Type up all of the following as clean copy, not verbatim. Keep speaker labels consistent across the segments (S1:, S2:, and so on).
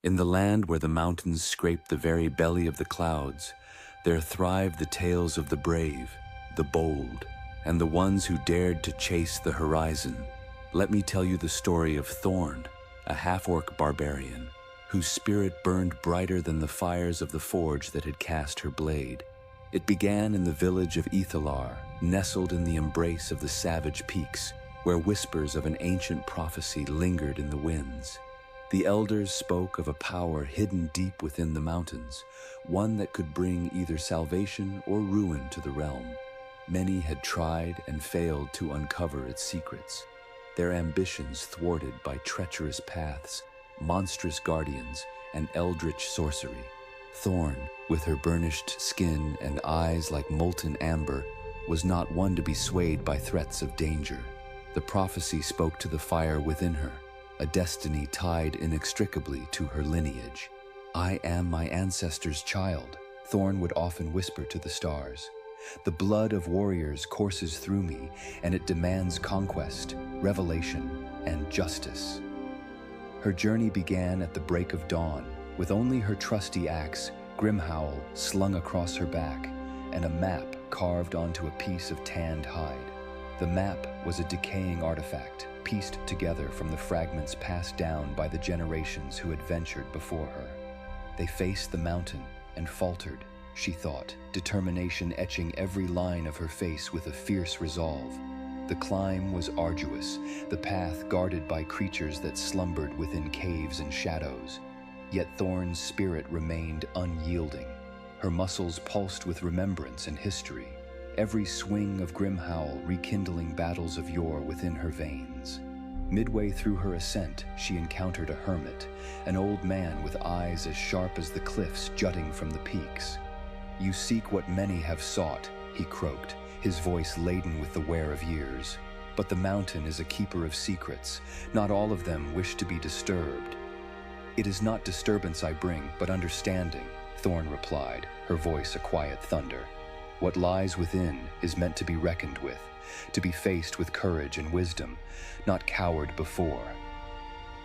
S1: In the land where the mountains scrape the very belly of the clouds, there thrived the tales of the brave, the bold, and the ones who dared to chase the horizon. Let me tell you the story of Thorn, a half-orc barbarian, whose spirit burned brighter than the fires of the forge that had cast her blade. It began in the village of Ethalar, nestled in the embrace of the savage peaks, where whispers of an ancient prophecy lingered in the winds. The elders spoke of a power hidden deep within the mountains, one that could bring either salvation or ruin to the realm. Many had tried and failed to uncover its secrets, their ambitions thwarted by treacherous paths, monstrous guardians, and eldritch sorcery. Thorn, with her burnished skin and eyes like molten amber, was not one to be swayed by threats of danger. The prophecy spoke to the fire within her, a destiny tied inextricably to her lineage. "I am my ancestors' child," Thorn would often whisper to the stars. "The blood of warriors courses through me, and it demands conquest, revelation, and justice." Her journey began at the break of dawn, with only her trusty axe, Grimhowl, slung across her back, and a map carved onto a piece of tanned hide. The map was a decaying artifact, pieced together from the fragments passed down by the generations who had ventured before her. They faced the mountain and faltered, she thought, determination etching every line of her face with a fierce resolve. The climb was arduous, the path guarded by creatures that slumbered within caves and shadows. Yet Thorn's spirit remained unyielding. Her muscles pulsed with remembrance and history, every swing of Grimhowl rekindling battles of yore within her veins. Midway through her ascent, she encountered a hermit, an old man with eyes as sharp as the cliffs jutting from the peaks. "You seek what many have sought," he croaked, his voice laden with the wear of years. "But the mountain is a keeper of secrets. Not all of them wish to be disturbed." "It is not disturbance I bring, but understanding," Thorn replied, her voice a quiet thunder. "What lies within is meant to be reckoned with, to be faced with courage and wisdom, not cowered before."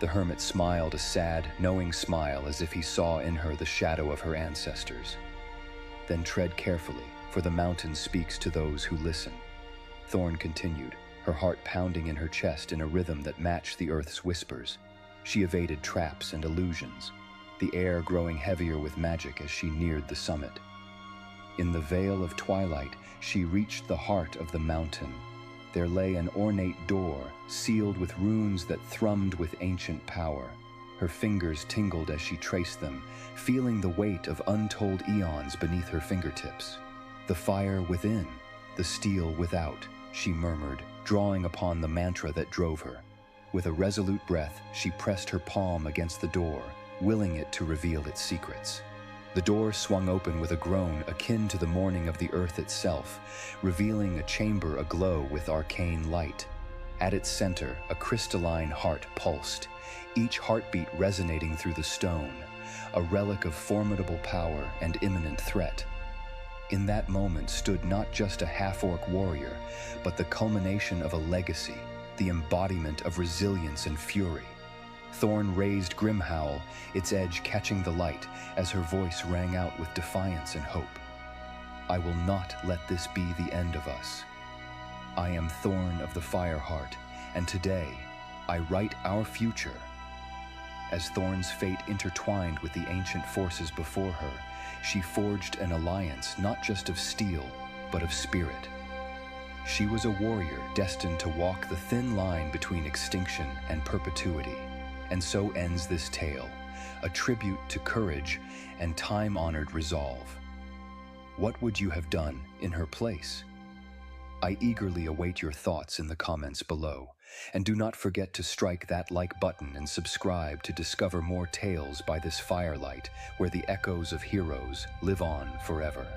S1: The hermit smiled a sad, knowing smile as if he saw in her the shadow of her ancestors. "Then tread carefully, for the mountain speaks to those who listen." Thorn continued, her heart pounding in her chest in a rhythm that matched the earth's whispers. She evaded traps and illusions, the air growing heavier with magic as she neared the summit. In the veil of twilight, she reached the heart of the mountain. There lay an ornate door, sealed with runes that thrummed with ancient power. Her fingers tingled as she traced them, feeling the weight of untold eons beneath her fingertips. "The fire within, the steel without," she murmured, drawing upon the mantra that drove her. With a resolute breath, she pressed her palm against the door, willing it to reveal its secrets. The door swung open with a groan akin to the mourning of the earth itself, revealing a chamber aglow with arcane light. At its center, a crystalline heart pulsed, each heartbeat resonating through the stone, a relic of formidable power and imminent threat. In that moment stood not just a half-orc warrior, but the culmination of a legacy, the embodiment of resilience and fury. Thorn raised Grimhowl, its edge catching the light as her voice rang out with defiance and hope. "I will not let this be the end of us. I am Thorn of the Fireheart, and today I write our future." As Thorn's fate intertwined with the ancient forces before her, she forged an alliance not just of steel, but of spirit. She was a warrior destined to walk the thin line between extinction and perpetuity. And so ends this tale, a tribute to courage and time-honored resolve. What would you have done in her place? I eagerly await your thoughts in the comments below, and do not forget to strike that like button and subscribe to discover more tales by this firelight where the echoes of heroes live on forever.